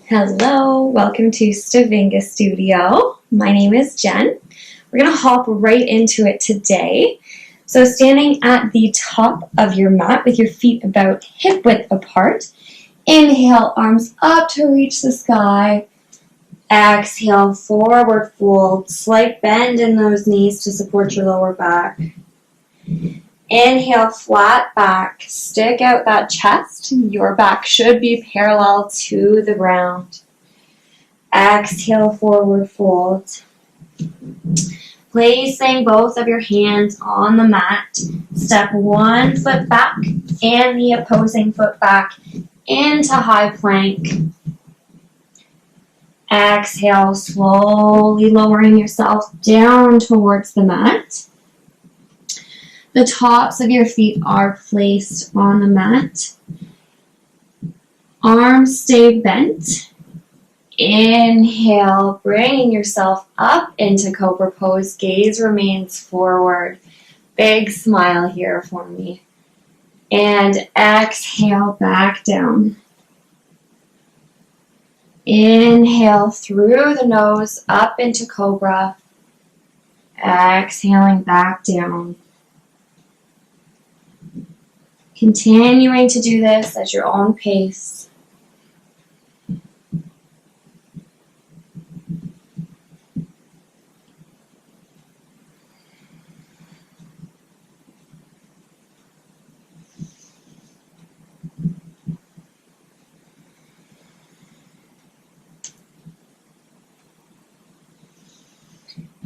Hello, welcome to Stavinga Studio. My name is Jen. We're going to hop right into it today. So standing at the top of your mat with your feet about hip width apart. Inhale, arms up to reach the sky. Exhale, forward fold. Slight bend in those knees to support your lower back. Inhale, flat back, stick out that chest. Your back should be parallel to the ground. Exhale, forward fold. Placing both of your hands on the mat. Step one foot back and the opposing foot back into high plank. Exhale, slowly lowering yourself down towards the mat. The tops of your feet are placed on the mat. Arms stay bent. Inhale, bringing yourself up into Cobra Pose. Gaze remains forward. Big smile here for me. And exhale, back down. Inhale through the nose, up into Cobra. Exhaling back down. Continuing to do this at your own pace.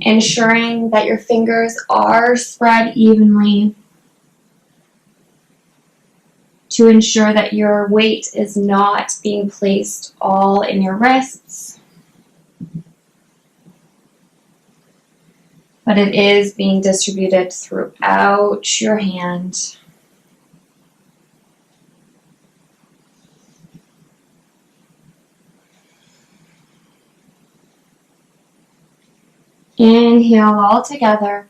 Ensuring that your fingers are spread evenly to ensure that your weight is not being placed all in your wrists, but it is being distributed throughout your hand. Inhale all together.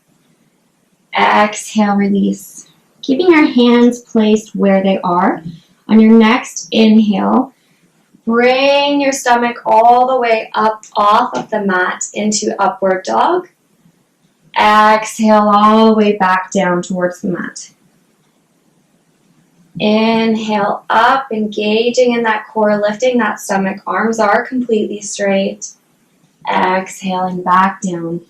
Exhale, release. Keeping your hands placed where they are. On your next inhale, bring your stomach all the way up off of the mat into upward dog. Exhale all the way back down towards the mat. Inhale up, engaging in that core, lifting that stomach. Arms are completely straight. Exhaling back down.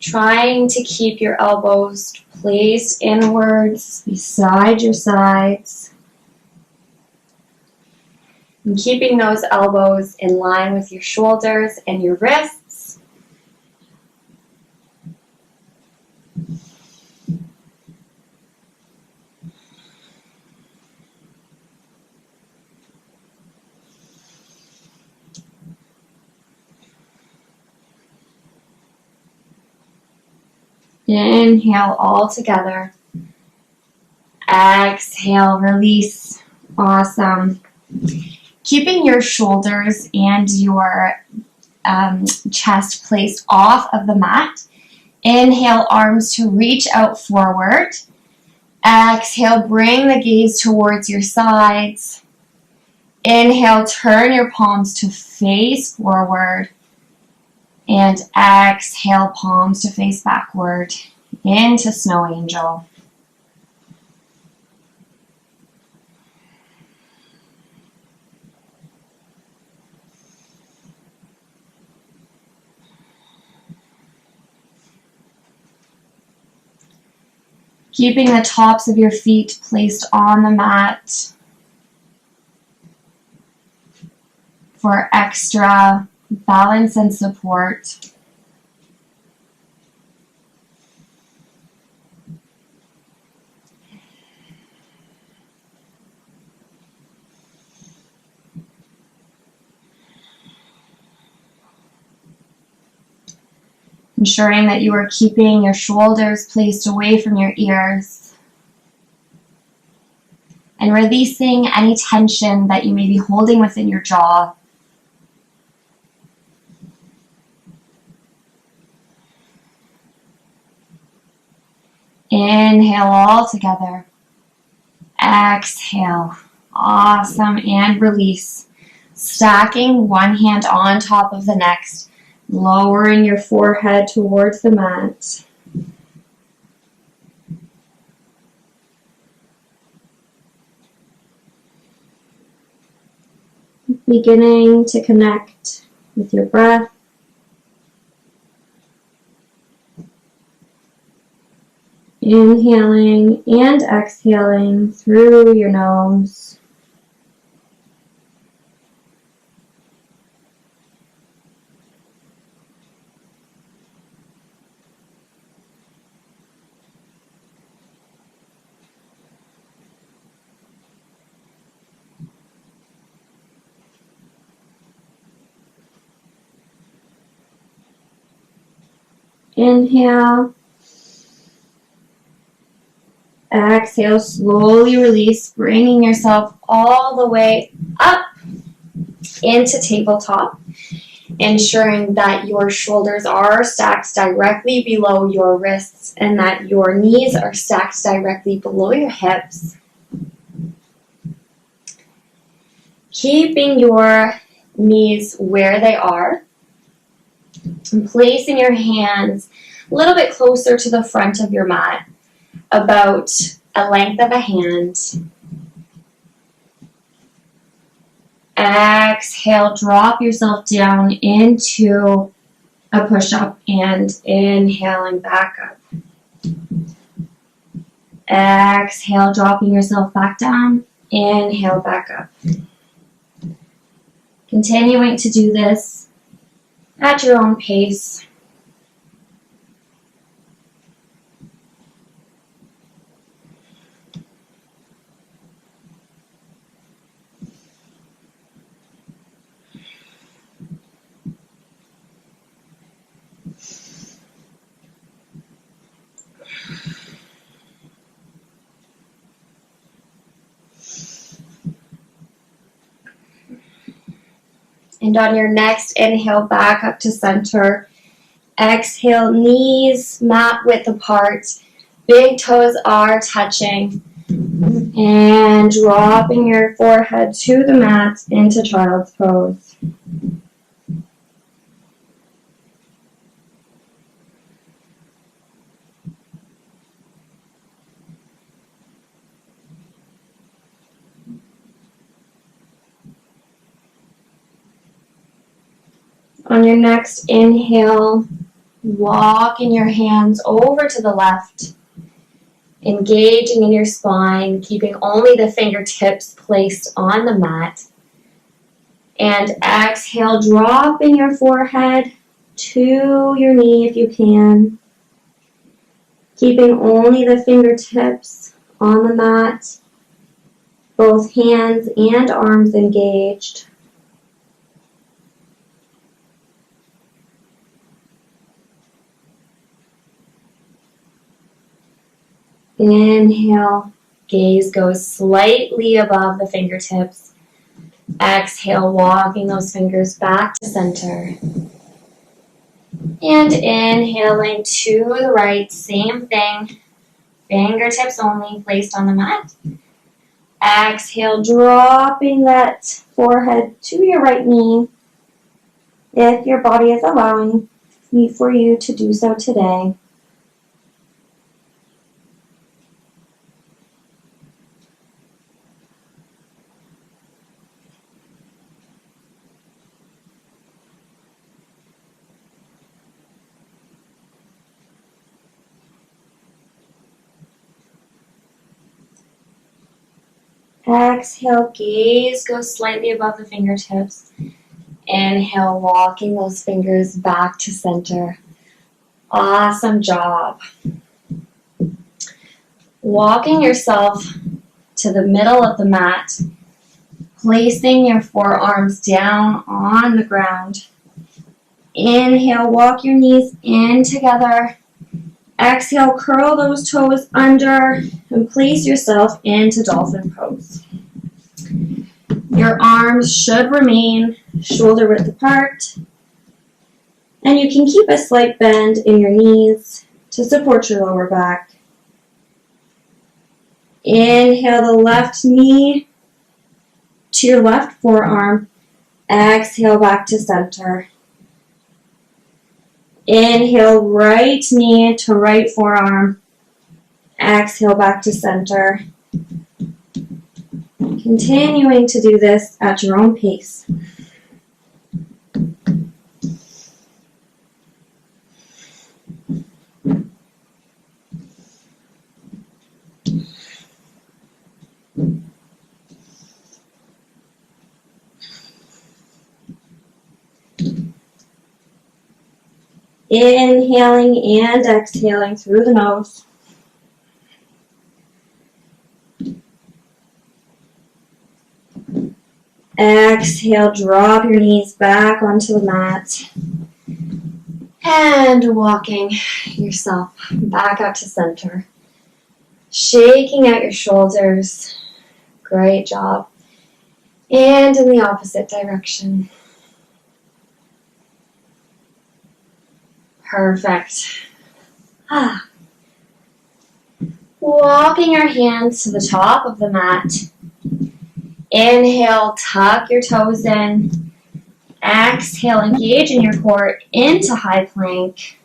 Trying to keep your elbows placed inwards beside your sides. And keeping those elbows in line with your shoulders and your wrists. Inhale all together. Exhale, release. Awesome. Keeping your shoulders and your chest placed off of the mat. Inhale, arms to reach out forward. Exhale, bring the gaze towards your sides. Inhale, turn your palms to face forward. And exhale, palms to face backward into Snow Angel. Keeping the tops of your feet placed on the mat for extra balance and support. Ensuring that you are keeping your shoulders placed away from your ears. And releasing any tension that you may be holding within your jaw. Inhale all together. Exhale. Awesome. And release. Stacking one hand on top of the next. Lowering your forehead towards the mat. Beginning to connect with your breath. Inhaling and exhaling through your nose. Inhale. Exhale, slowly release, bringing yourself all the way up into tabletop, ensuring that your shoulders are stacked directly below your wrists and that your knees are stacked directly below your hips. Keeping your knees where they are and placing your hands a little bit closer to the front of your mat, about a length of a hand. Exhale, drop yourself down into a push-up and inhaling back up. Exhale, dropping yourself back down. Inhale, back up. Continuing to do this at your own pace. And on your next inhale, back up to center. Exhale, knees mat width apart. Big toes are touching. And dropping your forehead to the mat into child's pose. On your next inhale, walking your hands over to the left, engaging in your spine, keeping only the fingertips placed on the mat. And exhale, dropping your forehead to your knee if you can, keeping only the fingertips on the mat, both hands and arms engaged. Inhale, gaze goes slightly above the fingertips. Exhale, walking those fingers back to center. And inhaling to the right, same thing. Fingertips only placed on the mat. Exhale, dropping that forehead to your right knee if your body is allowing for you to do so today. Exhale, gaze goes slightly above the fingertips. Inhale, walking those fingers back to center. Awesome job. Walking yourself to the middle of the mat, placing your forearms down on the ground. Inhale, walk your knees in together. Exhale, curl those toes under and place yourself into dolphin pose. Your arms should remain shoulder width apart, and you can keep a slight bend in your knees to support your lower back. Inhale the left knee to your left forearm. Exhale back to center. Inhale right knee to right forearm. Exhale back to center. Continuing to do this at your own pace. Inhaling and exhaling through the nose. Exhale, drop your knees back onto the mat. And walking yourself back up to center. Shaking out your shoulders. Great job. And in the opposite direction. Perfect. Walking your hands to the top of the mat. Inhale, tuck your toes in. Exhale, engage in your core into high plank.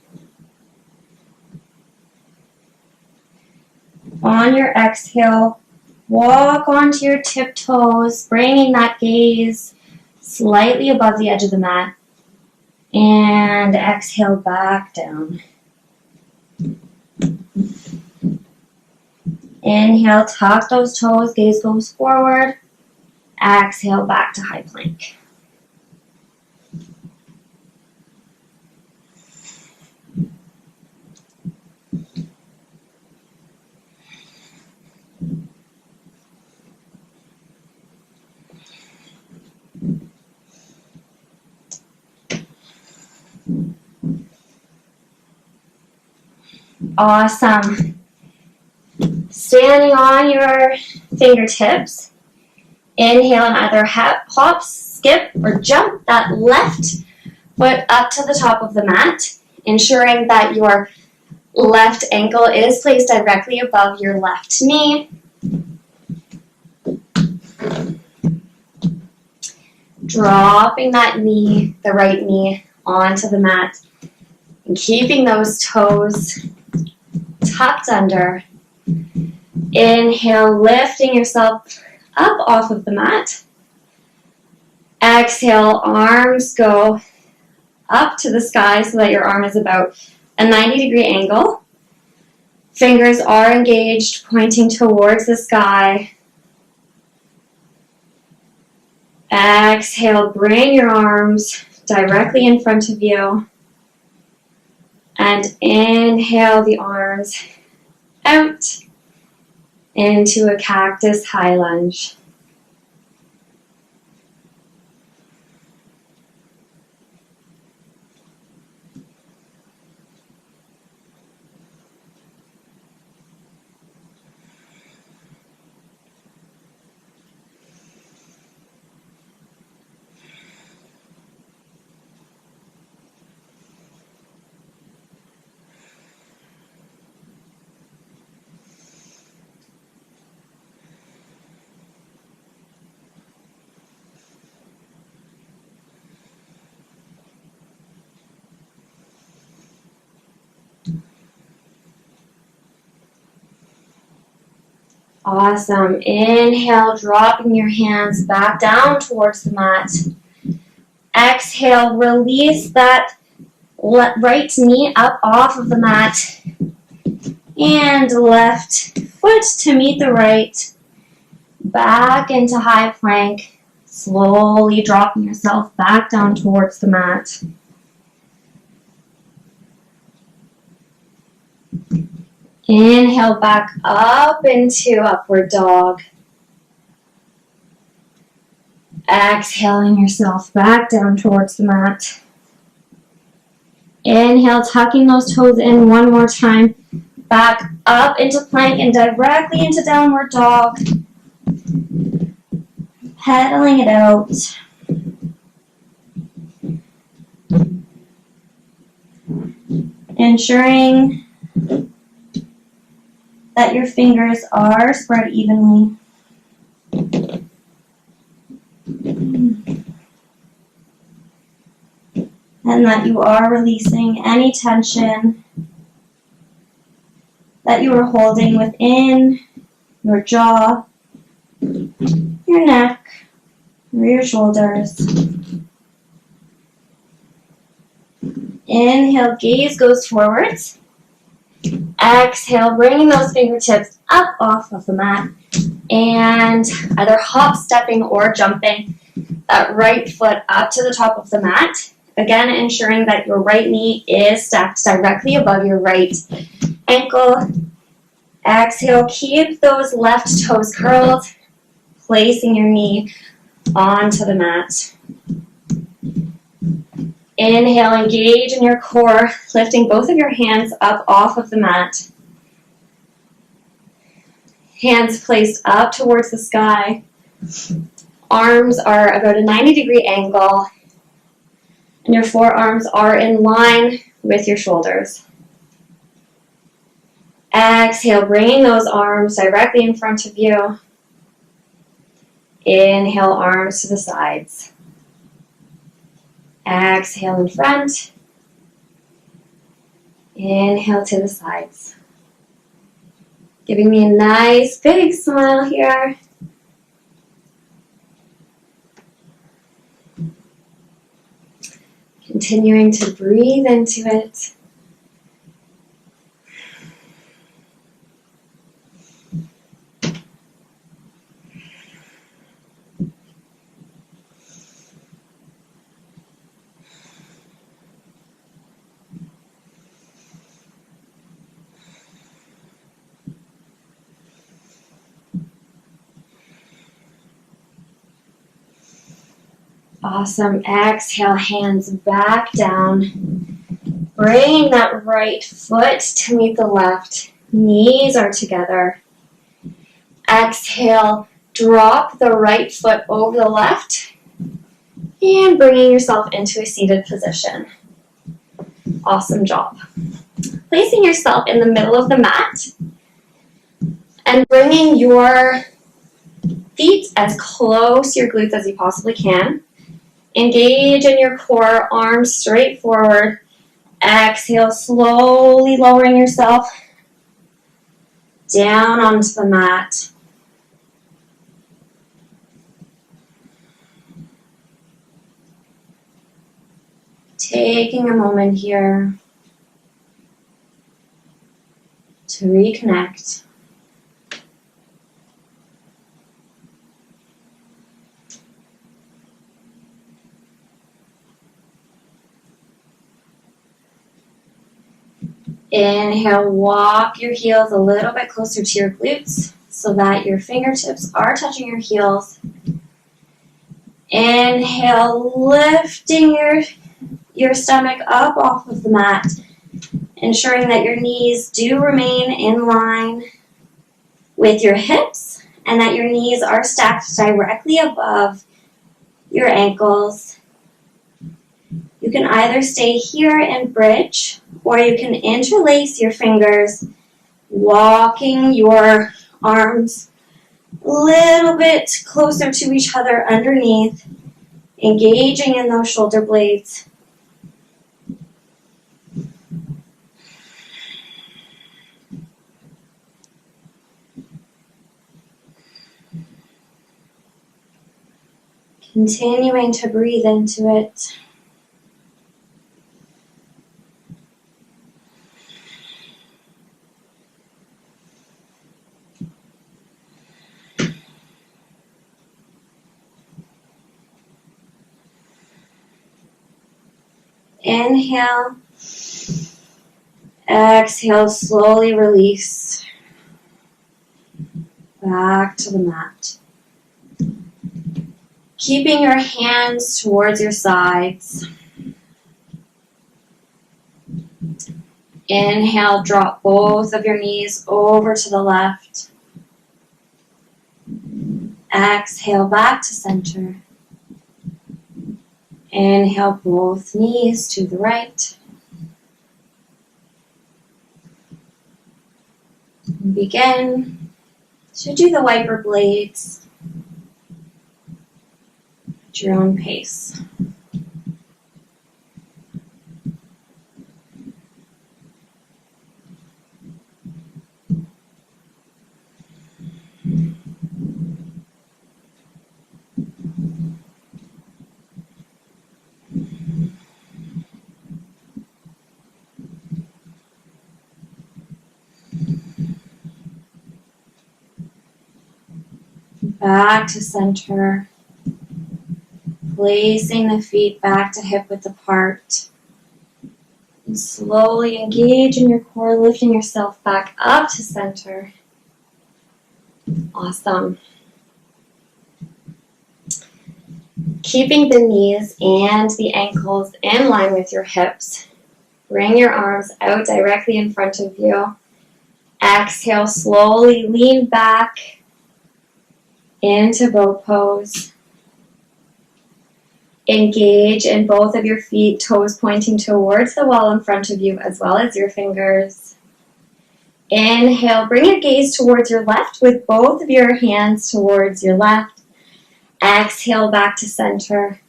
On your exhale, walk onto your tiptoes, bringing that gaze slightly above the edge of the mat. And exhale back down. Inhale, tuck those toes, gaze goes forward. Exhale back to high plank. Awesome. Standing on your fingertips. Inhale and either hop, skip, or jump that left foot up to the top of the mat, ensuring that your left ankle is placed directly above your left knee. Dropping that knee, the right knee, onto the mat, and keeping those toes tucked under. Inhale, lifting yourself up off of the mat. Exhale, arms go up to the sky so that your arm is about a 90-degree angle. Fingers are engaged, pointing towards the sky. Exhale, bring your arms directly in front of you. And inhale the arms out into a cactus high lunge. Awesome. Inhale, dropping your hands back down towards the mat. Exhale, release that right knee up off of the mat. And left foot to meet the right. Back into high plank. Slowly dropping yourself back down towards the mat. Inhale back up into upward dog. Exhaling yourself back down towards the mat. Inhale, tucking those toes in one more time. Back up into plank and directly into downward dog. Pedaling it out. Ensuring that your fingers are spread evenly. And that you are releasing any tension that you are holding within your jaw, your neck, or your shoulders. Inhale, gaze goes forwards. Exhale, bringing those fingertips up off of the mat and either hop, stepping, or jumping that right foot up to the top of the mat. Again, ensuring that your right knee is stacked directly above your right ankle. Exhale, keep those left toes curled, placing your knee onto the mat. Inhale, engage in your core, lifting both of your hands up off of the mat. Hands placed up towards the sky. Arms are about a 90-degree angle, and your forearms are in line with your shoulders. Exhale, bringing those arms directly in front of you. Inhale, arms to the sides. Exhale in front. Inhale to the sides. Giving me a nice big smile here. Continuing to breathe into it. Awesome. Exhale, hands back down. Bring that right foot to meet the left. Knees are together. Exhale, drop the right foot over the left and bringing yourself into a seated position. Awesome job. Placing yourself in the middle of the mat and bringing your feet as close to your glutes as you possibly can. Engage in your core, arms straight forward. Exhale, slowly lowering yourself down onto the mat. Taking a moment here to reconnect. Inhale, walk your heels a little bit closer to your glutes so that your fingertips are touching your heels. Inhale, lifting your stomach up off of the mat, ensuring that your knees do remain in line with your hips and that your knees are stacked directly above your ankles. You can either stay here and bridge, or you can interlace your fingers, walking your arms a little bit closer to each other underneath, engaging in those shoulder blades. Continuing to breathe into it. Inhale, exhale, slowly release back to the mat. Keeping your hands towards your sides. Inhale, drop both of your knees over to the left. Exhale, back to center. Inhale, both knees to the right. And begin to do the wiper blades at your own pace. Back to center, placing the feet back to hip width apart. And slowly engage in your core, lifting yourself back up to center. Awesome. Keeping the knees and the ankles in line with your hips. Bring your arms out directly in front of you. Exhale, slowly lean back into boat pose. Engage in both of your feet, toes pointing towards the wall in front of you as well as your fingers. Inhale, bring your gaze towards your left with both of your hands towards your left. Exhale, back to center.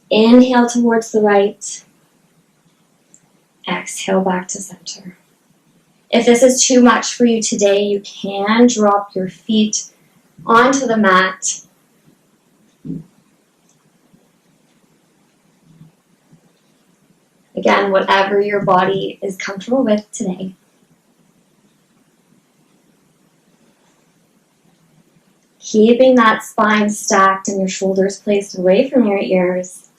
Inhale towards the right. Exhale, back to center. If this is too much for you today, you can drop your feet onto the mat. Again, whatever your body is comfortable with today. Keeping that spine stacked and your shoulders placed away from your ears.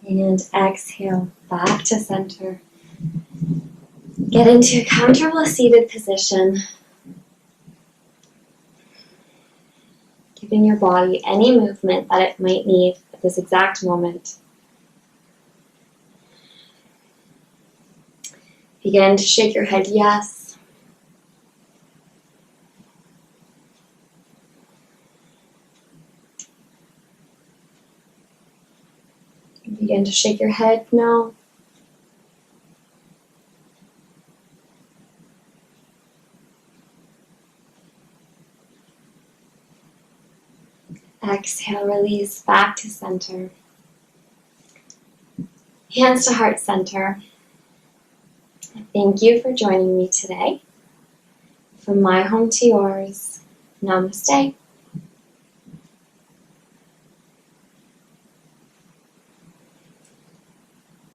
And exhale, back to center. Get into a comfortable seated position. Giving your body any movement that it might need at this exact moment. Begin to shake your head yes. Begin to shake your head no. Exhale, release back to center. Hands to heart center. Thank you for joining me today. From my home to yours, Namaste.